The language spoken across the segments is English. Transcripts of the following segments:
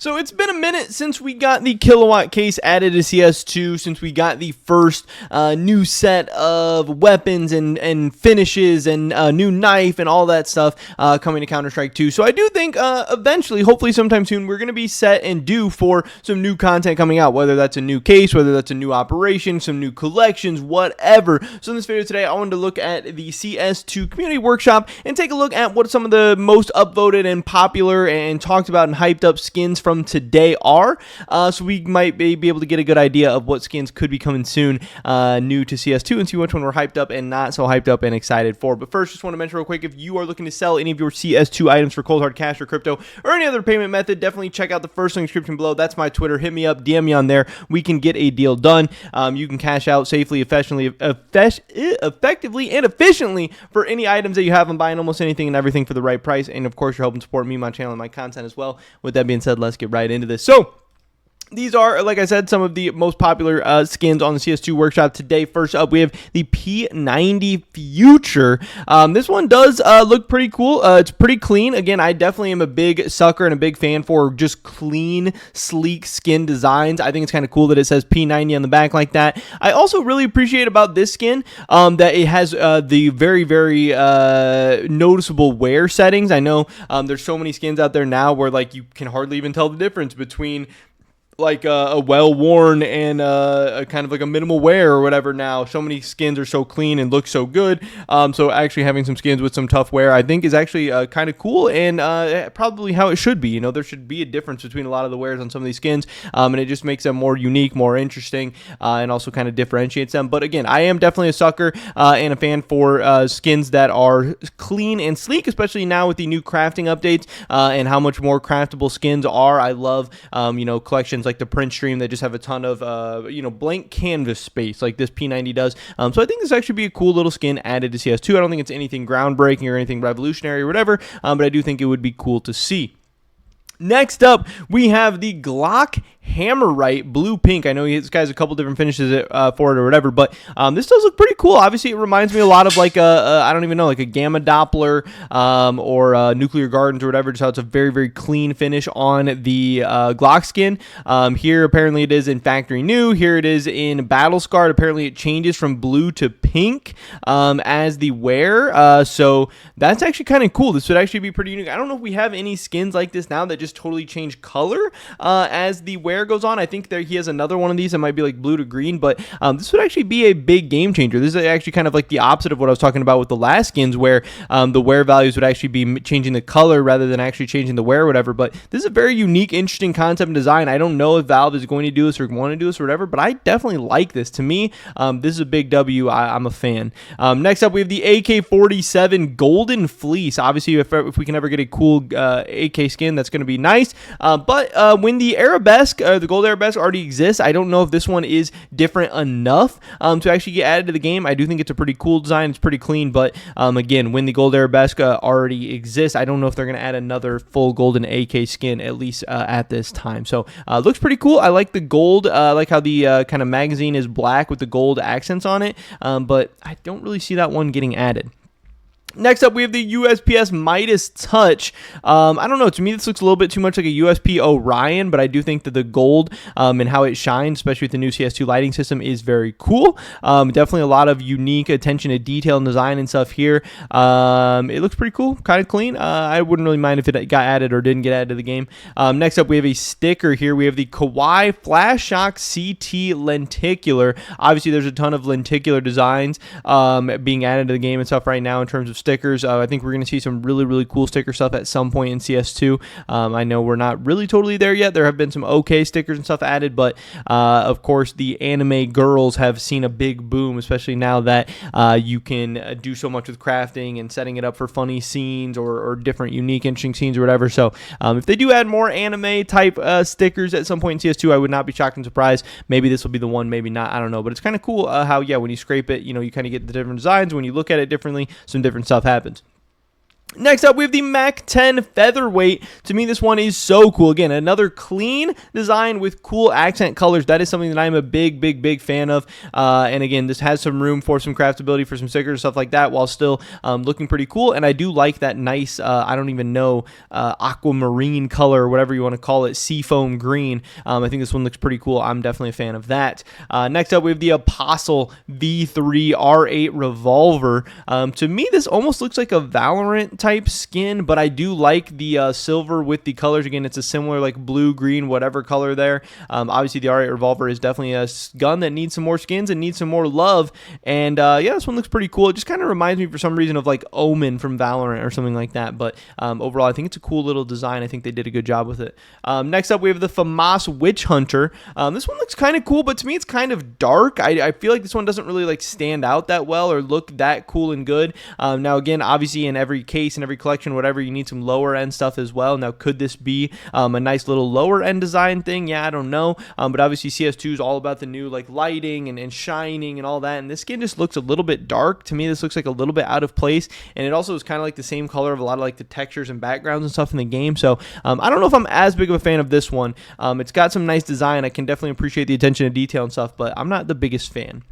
So it's been a minute since we got the kilowatt case added to CS2, since we got the first new set of weapons and finishes and new knife and all that stuff coming to Counter-Strike 2. So I do think eventually, hopefully sometime soon, we're going to be set and due for some new content coming out, whether that's a new case, whether that's a new operation, some new collections, whatever. So in this video today, I wanted to look at the CS2 community workshop and take a look at what some of the most upvoted and popular and talked about and hyped up skins from today are, so we might be able to get a good idea of what skins could be coming soon new to CS2 and see which one we're hyped up and not so hyped up and excited for. But first, just want to mention real quick, if you are looking to sell any of your CS2 items for cold hard cash or crypto or any other payment method, definitely check out the first link in the description below. That's my Twitter. Hit me up, DM me on there. We can get a deal done. You can cash out safely, effectively, and efficiently for any items that you have. I'm buying almost anything and everything for the right price, and of course, you're helping support me, my channel, and my content as well. With that being said, let's get right into this. So these are, like I said, some of the most popular skins on the CS2 workshop today. First up, we have the P90 Future. This one does look pretty cool. It's pretty clean. Again, I definitely am a big sucker and a big fan for just clean, sleek skin designs. I think it's kind of cool that it says P90 on the back like that. I also really appreciate about this skin that it has the very, very noticeable wear settings. I know there's so many skins out there now where like you can hardly even tell the difference between like a well-worn and a kind of like a minimal wear or whatever. Now so many skins are so clean and look so good, so actually having some skins with some tough wear I think is actually kind of cool, and probably how it should be. You know, there should be a difference between a lot of the wears on some of these skins, and it just makes them more unique, more interesting, and also kind of differentiates them. But again, I am definitely a sucker and a fan for skins that are clean and sleek, especially now with the new crafting updates and how much more craftable skins are. I love you know, collections like the print stream that just have a ton of you know, blank canvas space like this P90 does. So I think this actually be a cool little skin added to CS2. I don't think it's anything groundbreaking or anything revolutionary or whatever, but I do think it would be cool to see. Next up, we have the Glock Hammerite blue pink. I know this guy's a couple different finishes for it or whatever, but this does look pretty cool. Obviously, it reminds me a lot of like I don't even know, like a Gamma Doppler or Nuclear Gardens or whatever. Just how it's a very, very clean finish on the Glock skin. Here, apparently, it is in factory new. Here it is in Battle Scarred. Apparently, it changes from blue to pink as the wear. So that's actually kind of cool. This would actually be pretty unique. I don't know if we have any skins like this now that just totally change color as the wear goes on. I think he has another one of these that might be like blue to green, but this would actually be a big game changer. This is actually kind of like the opposite of what I was talking about with the last skins, where the wear values would actually be changing the color rather than actually changing the wear or whatever. But this is a very unique, interesting concept and design. I don't know if Valve is going to do this or want to do this or whatever, but I definitely like this. To me, this is a big W. I'm a fan. Next up, we have the AK-47 Golden Fleece. Obviously, if we can ever get a cool AK skin, that's going to be nice. But when the Arabesque, the gold Arabesque already exists, I don't know if this one is different enough to actually get added to the game. I do think it's a pretty cool design. It's pretty clean, but again, when the gold Arabesque already exists, I don't know if they're going to add another full golden AK skin, at least at this time. So looks pretty cool. I like the gold. I like how the kind of magazine is black with the gold accents on it, but I don't really see that one getting added. Next up, we have the USPS Midas Touch. I don't know. To me, this looks a little bit too much like a USP Orion, but I do think that the gold and how it shines, especially with the new CS2 lighting system, is very cool. Definitely a lot of unique attention to detail and design and stuff here. It looks pretty cool, kind of clean. I wouldn't really mind if it got added or didn't get added to the game. Next up, we have a sticker here. We have the Kawhi Flash Shock CT Lenticular. Obviously, there's a ton of lenticular designs being added to the game and stuff right now in terms of stickers. I think we're going to see some really, really cool sticker stuff at some point in CS2. I know we're not really totally there yet. There have been some okay stickers and stuff added, but of course the anime girls have seen a big boom, especially now that you can do so much with crafting and setting it up for funny scenes or different unique interesting scenes or whatever. So if they do add more anime type stickers at some point in CS2, I would not be shocked and surprised. Maybe this will be the one, maybe not, I don't know, but it's kind of cool how, yeah, when you scrape it, you know, you kind of get the different designs. When you look at it differently, some different stuff happens. Next up, we have the Mac 10 Featherweight. To me, this one is so cool. Again, another clean design with cool accent colors. That is something that I'm a big fan of. And again, this has some room for some craftability, for some stickers, stuff like that, while still looking pretty cool. And I do like that nice, I don't even know, aquamarine color, or whatever you want to call it, seafoam green. I think this one looks pretty cool. I'm definitely a fan of that. Next up, we have the Apostle V3 R8 Revolver. To me, this almost looks like a Valorant type skin, but I do like the silver with the colors. Again, it's a similar like blue, green, whatever color there. Obviously, the R8 Revolver is definitely a gun that needs some more skins and needs some more love. And yeah, this one looks pretty cool. It just kind of reminds me for some reason of like Omen from Valorant or something like that. But overall, I think it's a cool little design. I think they did a good job with it. Next up, we have the Famas Witch Hunter. This one looks kind of cool, but to me, it's kind of dark. I feel like this one doesn't really like stand out that well or look that cool and good. Now, again, obviously in every case, in every collection, whatever, you need some lower end stuff as well. Now, could this be a nice little lower end design thing? Yeah, I don't know. But obviously CS2 is all about the new like lighting and shining and all that. And this skin just looks a little bit dark. To me, this looks like a little bit out of place. And it also is kind of like the same color of a lot of like the textures and backgrounds and stuff in the game. So I don't know if I'm as big of a fan of this one. It's got some nice design. I can definitely appreciate the attention to detail and stuff, but I'm not the biggest fan.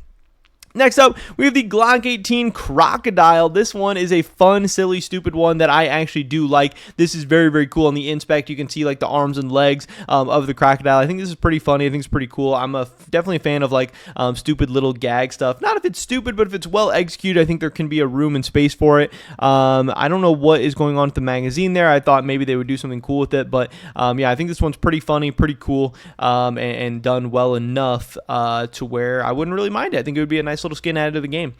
Next up, we have the Glock 18 Crocodile. This one is a fun, silly, stupid one that I actually do like. This is very cool. On the inspect, you can see like the arms and legs of the crocodile. I think this is pretty funny. I think it's pretty cool. I'm definitely a fan of like stupid little gag stuff. Not if it's stupid, but if it's well executed, I think there can be a room and space for it. I don't know what is going on with the magazine there. I thought maybe they would do something cool with it, but yeah, I think this one's pretty funny, pretty cool, and done well enough to where I wouldn't really mind it. I think it would be a nice little skin added to the game.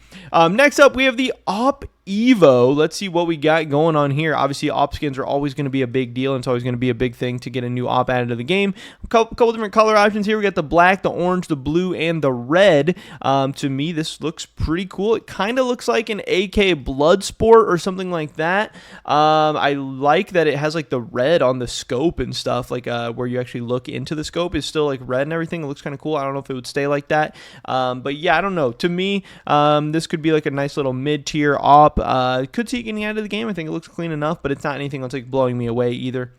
Next up, we have the Op Evo. Let's see what we got going on here. Obviously, op skins are always going to be a big deal, and it's always going to be a big thing to get a new op added to the game. A couple different color options here. We got the black, the orange, the blue, and the red. To me, this looks pretty cool. It kind of looks like an AK Bloodsport or something like that. I like that it has like the red on the scope and stuff, like where you actually look into the scope is still like red and everything. It looks kind of cool. I don't know if it would stay like that, but yeah, I don't know. To me, this could be like a nice little mid-tier op. Could see it getting out of the game. I think it looks clean enough, but it's not anything that's like blowing me away either.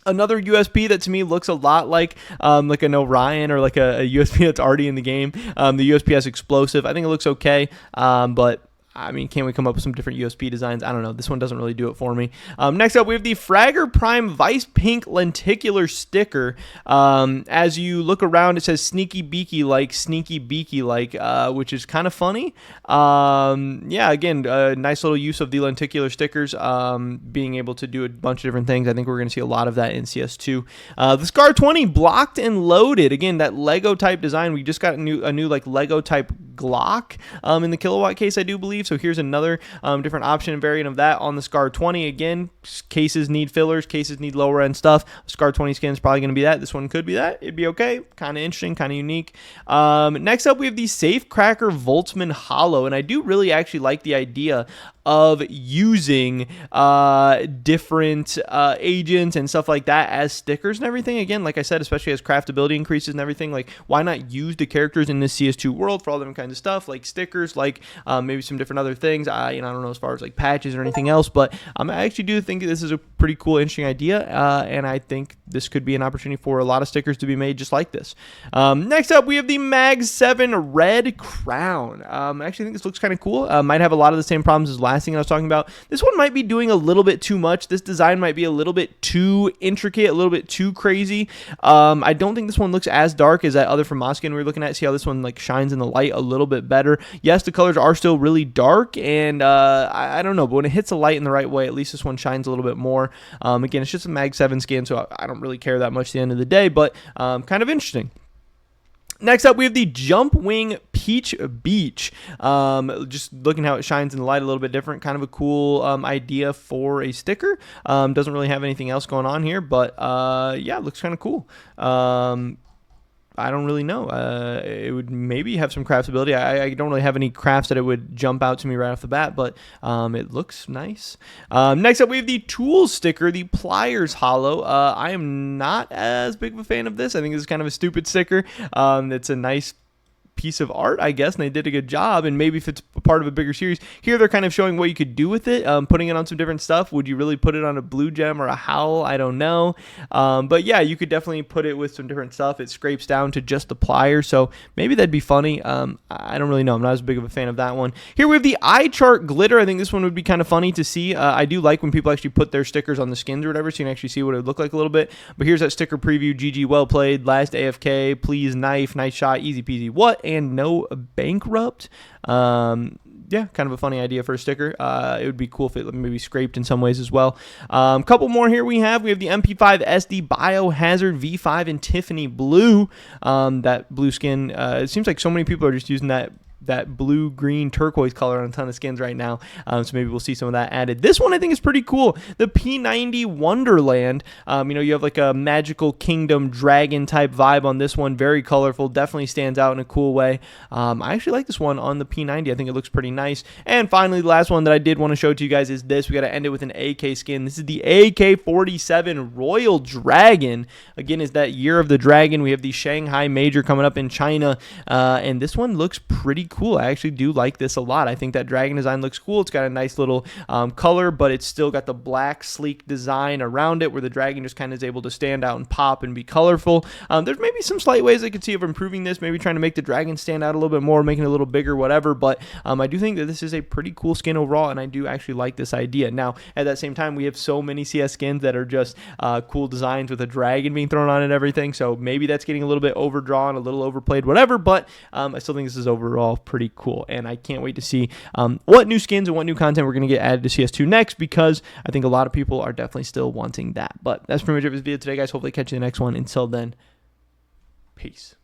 Another USP that to me looks a lot like an Orion or like a USP that's already in the game, the USPS Explosive. I think it looks okay, but I mean, can we come up with some different USP designs? I don't know. This one doesn't really do it for me. Next up, we have the Fragger Prime Vice Pink Lenticular Sticker. As you look around, it says Sneaky Beaky like, which is kind of funny. Yeah, again, a nice little use of the lenticular stickers, being able to do a bunch of different things. I think we're going to see a lot of that in CS2. The Scar 20 Blocked and Loaded. Again, that Lego type design. We just got a new like Lego type Glock in the kilowatt case, I do believe. So here's another different option and variant of that on the Scar 20. Again, cases need fillers, cases need lower end stuff. Scar 20 skin is probably going to be that. This one could be that. It'd be okay. Kind of interesting, kind of unique. Next up, we have the Safe Cracker Voltman Hollow, and I do really actually like the idea of using different agents and stuff like that as stickers and everything. Again, like I said, especially as craftability increases and everything, like why not use the characters in this CS2 world for all different kinds of stuff, like stickers, like maybe some different other things. I don't know as far as like patches or anything else, but I actually do think this is a pretty cool, interesting idea, and I think this could be an opportunity for a lot of stickers to be made just like this. Next up, we have the Mag 7 Red Crown. I actually think this looks kind of cool. Might have a lot of the same problems as last thing I was talking about. This one might be doing a little bit too much. This design might be a little bit too intricate, a little bit too crazy. I don't think this one looks as dark as that other from Moskin we were looking at. See how this one like shines in the light a little bit better. Yes, the colors are still really dark, and I don't know, but when it hits the light in the right way, at least this one shines a little bit more. Again, it's just a Mag 7 skin, so I don't really care that much at the end of the day, but kind of interesting. Next up, we have the Jump Wing Peach Beach. Just looking how it shines in the light a little bit different. Kind of a cool idea for a sticker. Doesn't really have anything else going on here, but yeah, it looks kind of cool. I don't really know. It would maybe have some craftability. I don't really have any crafts that it would jump out to me right off the bat, but it looks nice. Next up, we have the Tools sticker, the Pliers Hollow. I am not as big of a fan of this. I think this is kind of a stupid sticker. It's a nice piece of art, I guess, and they did a good job. And maybe if it's a part of a bigger series, here they're kind of showing what you could do with it, putting it on some different stuff. Would you really put it on a blue gem or a howl? I don't know. But yeah, you could definitely put it with some different stuff. It scrapes down to just the pliers, so maybe that'd be funny. I don't really know. I'm not as big of a fan of that one. Here we have the eye chart glitter. I think this one would be kind of funny to see. I do like when people actually put their stickers on the skins or whatever, so you can actually see what it would look like a little bit. But here's that sticker preview. GG, well played. Last AFK. Please, knife. Nice shot. Easy peasy. What? And no bankrupt. Yeah, kind of a funny idea for a sticker. It would be cool if it maybe scraped in some ways as well. Couple more here we have. We have the MP5 SD Biohazard V5 in Tiffany Blue. That blue skin, it seems like so many people are just using that blue, green, turquoise color on a ton of skins right now. So maybe we'll see some of that added. This one I think is pretty cool. The P90 Wonderland. You have like a magical kingdom dragon type vibe on this one. Very colorful. Definitely stands out in a cool way. I actually like this one on the P90. I think it looks pretty nice. And finally, the last one that I did want to show to you guys is this. We got to end it with an AK skin. This is the AK-47 Royal Dragon. Again, is that Year of the Dragon. We have the Shanghai Major coming up in China. And this one looks pretty cool. I actually do like this a lot. I think that dragon design looks cool. It's got a nice little color, but it's still got the black sleek design around it where the dragon just kind of is able to stand out and pop and be colorful. There's maybe some slight ways I could see of improving this, maybe trying to make the dragon stand out a little bit more, making it a little bigger, whatever, but I do think that this is a pretty cool skin overall, and I do actually like this idea. Now, at that same time, we have so many CS skins that are just cool designs with a dragon being thrown on and everything, so maybe that's getting a little bit overdrawn, a little overplayed, whatever, but I still think this is overall pretty cool, and I can't wait to see what new skins and what new content we're going to get added to CS2 next, because I think a lot of people are definitely still wanting that. But that's pretty much it for this video today, guys. Hopefully catch you in the next one. Until then, peace.